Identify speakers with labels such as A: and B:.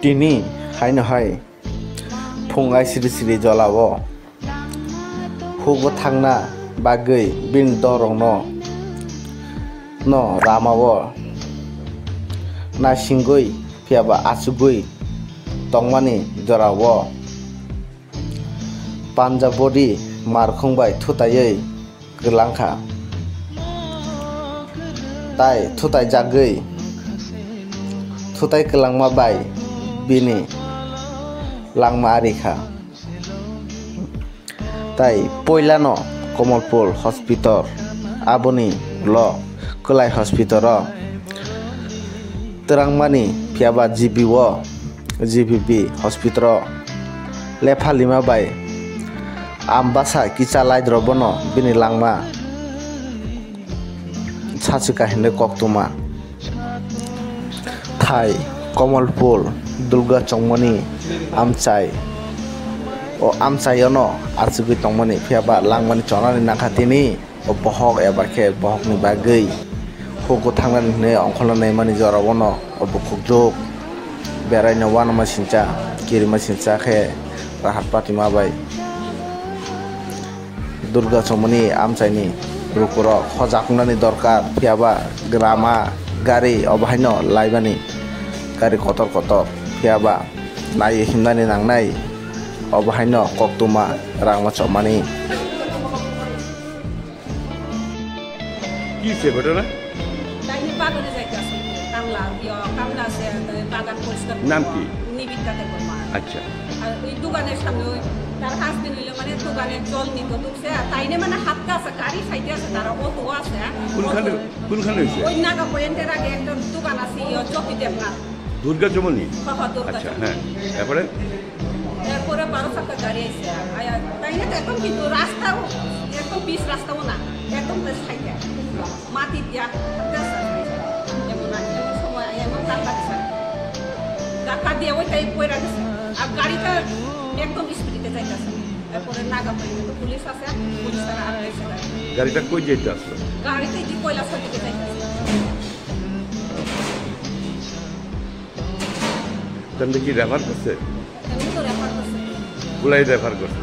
A: Tini hai no hai phungai siri siri jolao hugo thangna bagui bin dorong no ramao na singui phiaba asugui tongmani jorao panjabodi markhongbai thutayei gelangkha tai thutai jagui thutai kelangma bai bini langma arikha tai poilano Komalpur hospital aboni lo Kolai hospital terangmani phiaba GBB hospital lefa lima bai ambasa kicha laidrobono bini langma sachuka hinde koktuma thai Komalpur Durga Chongmani amchai o amchayono asugui tongmani phiaba langmani chonani nakhatini o bohok eba khe bohok ni bagui hugo thangnani ne ongkholani mani jorabono o bukhukjok beraino wanama sincha kirima sincha khe rahat patima bai Durga Chongmani amchaini rukuro khojaknani dorkar phiaba grama gari obahaino laibani gari kotor phiaba nai himnani nangnai obahaino koktuma rangma chomani
B: কি সে ঘটনা
C: তাইনি বাগানে যাইতাছে কামলা আছে বাগান পরিষ্কার
B: নাম কি
C: নিবিদ্যাতে বর্মা
B: আচ্ছা
C: আর ওই দোকানের সামনে ওই তার হাজবেন্ড হইলে মানে দোকানে জল নিত ঢুকছে তাইনে মানে হাত আছে গাড়ি সাইডে আছে তারা অটো আছে
B: কোনখানে হয়েছে
C: ওই নাগা পয়েন্টের আগে একটা দোকান আছে চকি দেবনাথ
B: দুর্গা চমনি
C: আচ্ছা
B: হ্যাঁ এরপরে
C: 12 চাকা গাড়ি আছে তাইনে তো এখন কিন্তু রাস্তাও একদম পিচ রাস্তাও না একদম সাইডে মাটি দিয়া এমন সময় এমন কাল লাগছে ধাক্কা দিয়ে ওইটাই পয়রা গেছে আর গাড়িটা একদম স্পিডে যাইতেছে তারপরে নাগা পর্যন্ত পুলিশ আছে পুলিশ তারা আর এসে
B: গাড়িটা কই যেতে আসলো
C: গাড়িতে যে কৈলাসর দিকে যাইতেছে
B: তাহলে কি রেফার করছে
C: এমনি তো রেফার করছে
B: গুলাই রেফার করছে